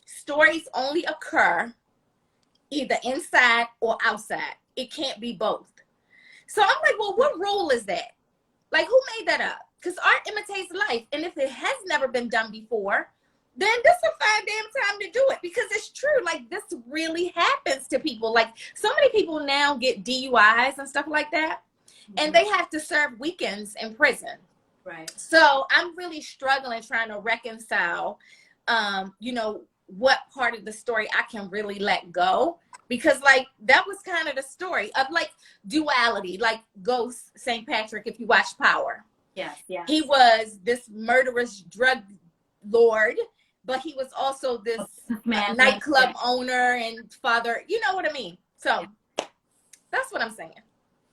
stories only occur either inside or outside. It can't be both. So I'm like, well, what rule is that? Like, who made that up? Because art imitates life. And if it has never been done before, then this is a fine damn time to do it. Because it's true. Like, this really happens to people. Like, so many people now get DUIs and stuff like that. Mm-hmm. And they have to serve weekends in prison. Right. So I'm really struggling trying to reconcile, you know, what part of the story I can really let go. Because, like, that was kind of the story of, like, duality, like Ghost St. Patrick, if you watch Power. Yes, yes. He was this murderous drug lord, but he was also this nightclub owner and father. You know what I mean? So that's what I'm saying.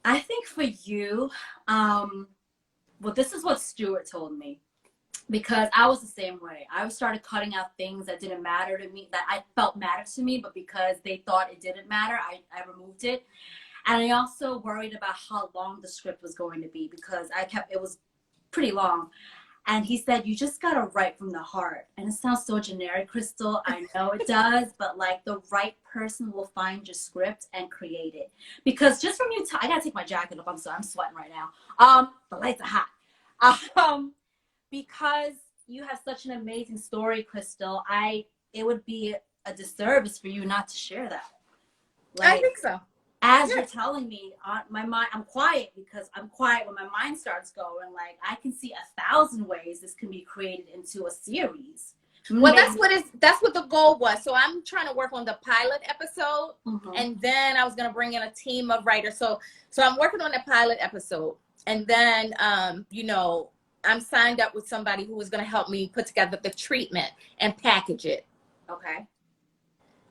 I think for you, well, this is what Stuart told me. Because I was the same way. I started cutting out things that didn't matter to me, that I felt mattered to me, but because they thought it didn't matter, I removed it. And I also worried about how long the script was going to be because it was pretty long. And he said, you just got to write from the heart. And it sounds so generic, Crystal. I know it does, but like the right person will find your script and create it. Because just from you, I got to take my jacket off. I'm sorry, I'm sweating right now. The lights are hot. Because you have such an amazing story, Crystal, it would be a disservice for you not to share that. Like, I think so. As you're telling me, my mind, I'm quiet because I'm quiet when my mind starts going. Like, I can see 1,000 ways this can be created into a series. Well, that's what the goal was. So I'm trying to work on the pilot episode, and then I was going to bring in a team of writers. So I'm working on the pilot episode, and then you know, I'm signed up with somebody who is going to help me put together the treatment and package it. Okay.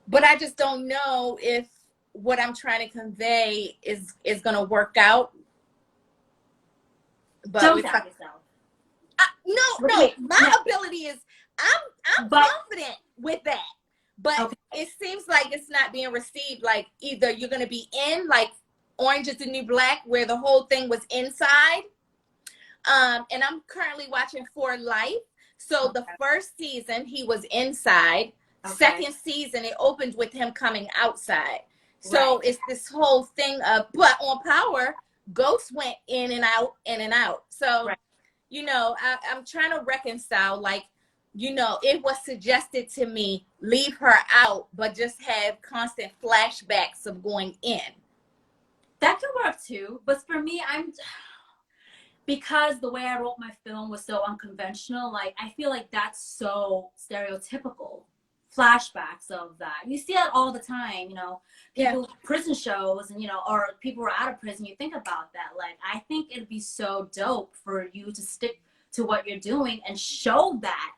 But I just don't know if what I'm trying to convey is going to work out. But don't doubt yourself. No. My ability is, I'm confident with that. But it seems like it's not being received. Like, either you're going to be in, like Orange is the New Black, where the whole thing was inside. And I'm currently watching For Life. So the first season, he was inside. Second season, it opened with him coming outside. So it's this whole thing of, but on Power, Ghost went in and out, in and out. So, you know, I'm trying to reconcile, like, you know, it was suggested to me, leave her out, but just have constant flashbacks of going in. That can work too. But for me, because the way I wrote my film was so unconventional, like, I feel like that's so stereotypical. Flashbacks of that. You see that all the time, you know, people, prison shows, and, you know, or people who are out of prison, you think about that. Like, I think it'd be so dope for you to stick to what you're doing and show that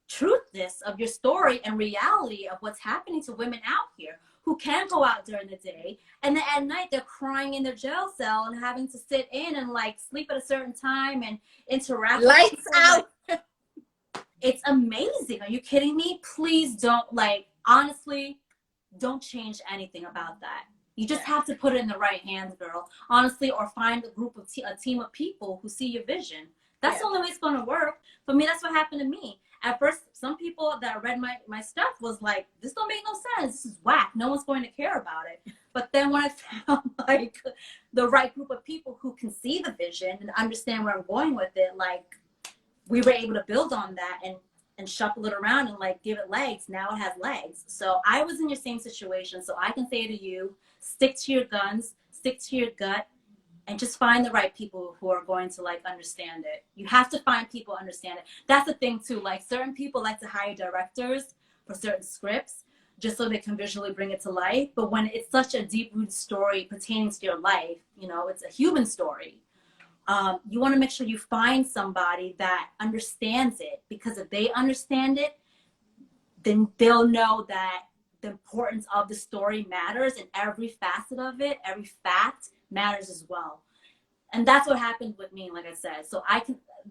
truthness of your story and reality of what's happening to women out here who can go out during the day, and then at night they're crying in their jail cell and having to sit in and like sleep at a certain time and interact. Lights out. It's amazing. Are you kidding me? Please don't, like, honestly, don't change anything about that. You just have to put it in the right hands, girl. Honestly, or find a team of people who see your vision. That's the only way it's going to work. For me, that's what happened to me. At first, some people that read my stuff was like, this don't make no sense. This is whack. No one's going to care about it. But then when I found, like, the right group of people who can see the vision and understand where I'm going with it, like, we were able to build on that and shuffle it around and, like, give it legs. Now it has legs. So I was in your same situation. So I can say to you, stick to your guns, stick to your gut, and just find the right people who are going to, like, understand it. You have to find people who understand it. That's the thing too. Like, certain people like to hire directors for certain scripts just so they can visually bring it to life. But when it's such a deep-rooted story pertaining to your life, you know, it's a human story. You want to make sure you find somebody that understands it, because if they understand it, then they'll know that the importance of the story matters, and every facet of it, every fact matters as well. And that's what happened with me, like I said. So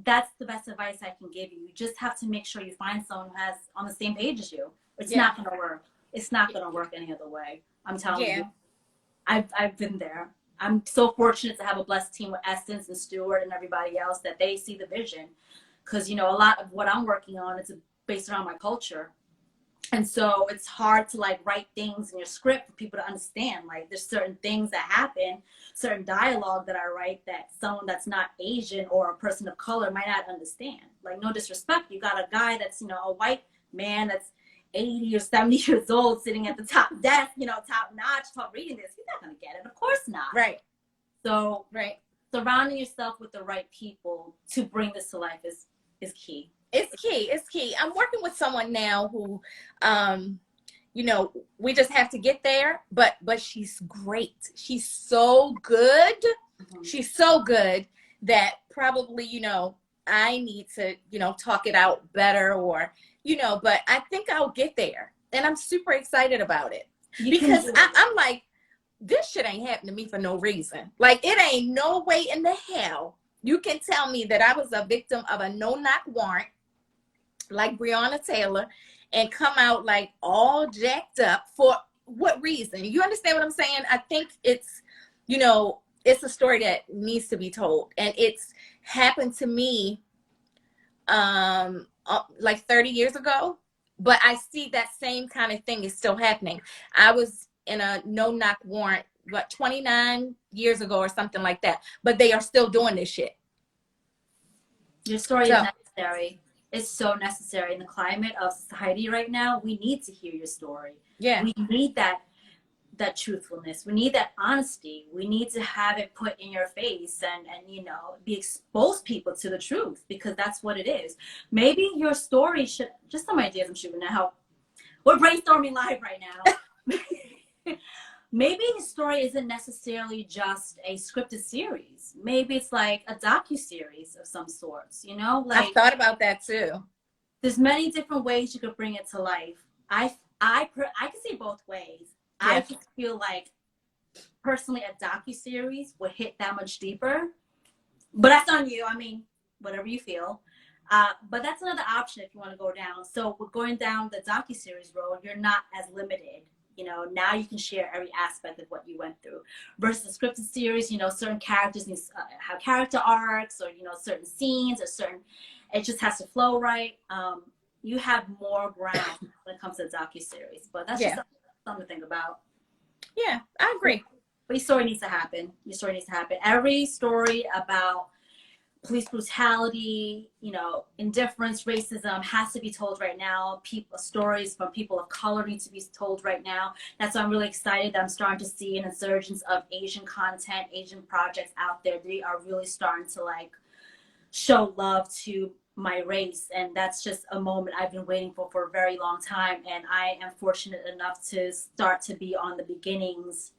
that's the best advice I can give you. You just have to make sure you find someone who has on the same page as you. It's not going to work. It's not going to work any other way. I'm telling you. I've been there. I'm so fortunate to have a blessed team with Essence and Stewart and everybody else that they see the vision. Because, you know, a lot of what I'm working on is based around my culture. And so it's hard to, like, write things in your script for people to understand. Like, there's certain things that happen, certain dialogue that I write that someone that's not Asian or a person of color might not understand. Like, no disrespect. You got a guy that's, you know, a white man that's 80 or 70 years old sitting at the top desk, you know, top notch, reading this. He's not going to get it. Of course not. Right. So surrounding yourself with the right people to bring this to life is key. It's key. It's key. I'm working with someone now who, you know, we just have to get there, but she's great. She's so good. Mm-hmm. She's so good that probably, you know, I need to, you know, talk it out better, or, you know, but I think I'll get there, and I'm super excited about it because I'm like, this shit ain't happened to me for no reason. Like, it ain't no way in the hell you can tell me that I was a victim of a no-knock warrant like Breonna Taylor and come out like all jacked up for what reason? You understand what I'm saying? I think it's you know, it's a story that needs to be told. And it's happened to me like 30 years ago, but I see that same kind of thing is still happening. I was in a no-knock warrant, what, 29 years ago or something like that, but they are still doing this shit. Your story is necessary. It's so necessary in the climate of society right now. We need to hear your story. Yeah. We need that truthfulness. We need that honesty. We need to have it put in your face and you know, expose people to the truth, because that's what it is. Maybe your story should, just some ideas I'm shooting now. We're brainstorming live right now. Maybe his story isn't necessarily just a scripted series. Maybe it's like a docu-series of some sorts, you know? Like, I've thought about that too. There's many different ways you could bring it to life. I can see both ways. Yeah. I just feel like personally a docu-series would hit that much deeper. But that's on you. I mean, whatever you feel. But that's another option if you want to go down. So we're going down the docu-series road. You're not as limited. You know, now you can share every aspect of what you went through. Versus a scripted series, you know, certain characters need have character arcs, or, you know, certain scenes, or certain, it just has to flow right. You have more ground when it comes to the docu-series. But that's just something to think about. Yeah, I agree. But your story needs to happen. Your story needs to happen. Every story about police brutality, you know, indifference, racism has to be told right now. Stories from people of color need to be told right now. That's why I'm really excited that I'm starting to see an insurgence of Asian content, Asian projects out there. They are really starting to like show love to my race, and that's just a moment I've been waiting for a very long time. And I am fortunate enough to start to be on the beginnings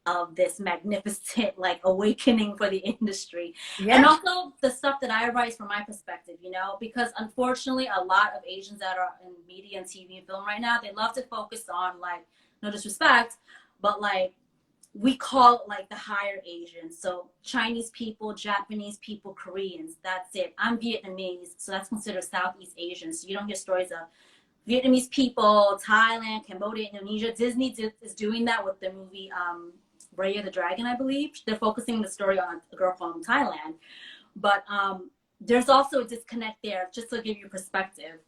of this magnificent like awakening for the industry. And also the stuff that I write from my perspective, you know, because unfortunately a lot of Asians that are in media and TV and film right now, they love to focus on, like, no disrespect, but like we call it like the higher Asians. So Chinese people, Japanese people, Koreans, that's it. I'm Vietnamese, so that's considered Southeast Asian. So you don't hear stories of Vietnamese people, Thailand, Cambodia, Indonesia. Disney is doing that with the movie Raya the Dragon, I believe. They're focusing the story on a girl from Thailand. But there's also a disconnect there, just to give you perspective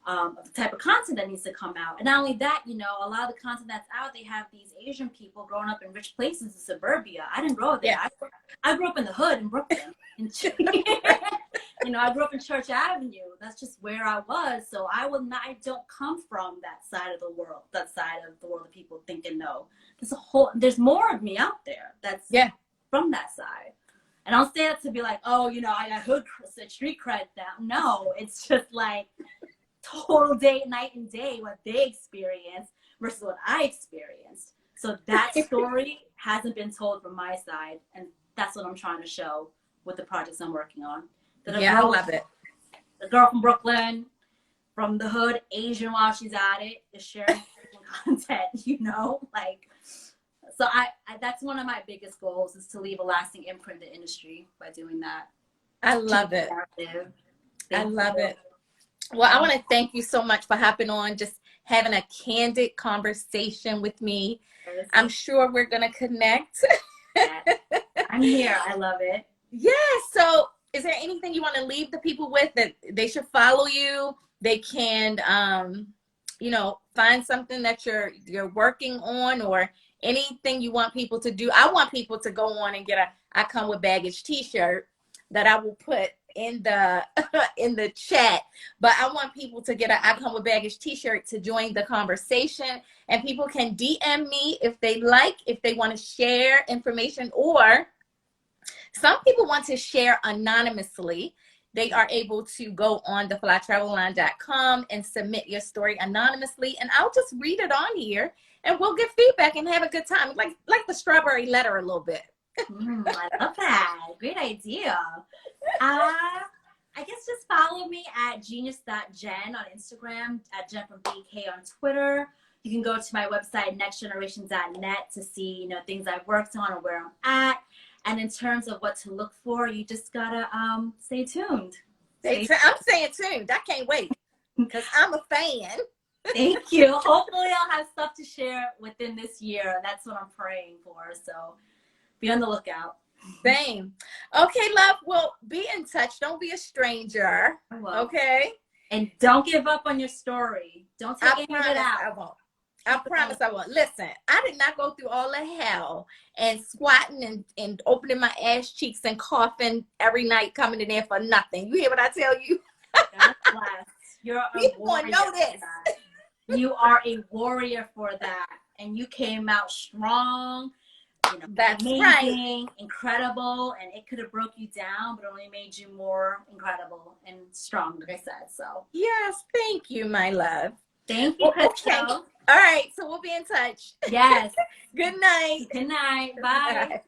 of the type of content that needs to come out. And not only that, you know, a lot of the content that's out, they have these Asian people growing up in rich places in suburbia. I didn't grow up there. Yeah. I grew up in the hood in Brooklyn. You know, I grew up in Church Avenue. That's just where I was. So I don't come from that side of the world that people think and know. There's more of me out there that's from that side. And I don't say that to be like, oh, you know, I got hood street cred now. No, it's just like total night and day what they experience versus what I experienced. So that story hasn't been told from my side, and that's what I'm trying to show with the projects I'm working on. I love it. The girl from Brooklyn, from the hood, Asian while she's at it, is sharing content, you know, like. So I that's one of my biggest goals, is to leave a lasting imprint in the industry by doing that. I love it. I love it. Well, I want to thank you so much for hopping on, just having a candid conversation with me. I'm sure we're going to connect. I'm here. I love it. Yeah. So is there anything you want to leave the people with, that they should follow you? They can, you know, find something that you're working on, or anything you want people to do. I want people to go on and get a I Come With Baggage t-shirt that I will put in the in the chat. But I want people to get a I Come With Baggage t-shirt to join the conversation. And people can DM me if they want to share information, or some people want to share anonymously. They are able to go on theflytravelline.com and submit your story anonymously, and I'll just read it on here, and we'll get feedback and have a good time, like the strawberry letter a little bit. I love that. Great idea. I guess just follow me at genius.jen on Instagram, at Jen from BK on Twitter. You can go to my website, nextgeneration.net, to see, you know, things I've worked on or where I'm at. And in terms of what to look for, you just gotta stay tuned. I'm staying tuned. I can't wait, because I'm a fan. Thank you. Hopefully I'll have stuff to share within this year. That's what I'm praying for. So Be on the lookout. Same. Okay, love. Well, be in touch. Don't be a stranger. Okay. And don't give up on your story. Don't take any of it out. I won't. I promise I won't. Listen, I did not go through all the hell and squatting and opening my ass cheeks and coughing every night coming in there for nothing. You hear what I tell you? God bless. You're a People warrior. know this. You are a warrior for that. And you came out strong. You know, that's amazing, right. incredible, and it could have broke you down, but only made you more incredible and strong, like I said. So yes, thank you, my love. Thank you, Crystal. Okay. All right, so we'll be in touch. Yes. Good night. Good night. Bye. Bye.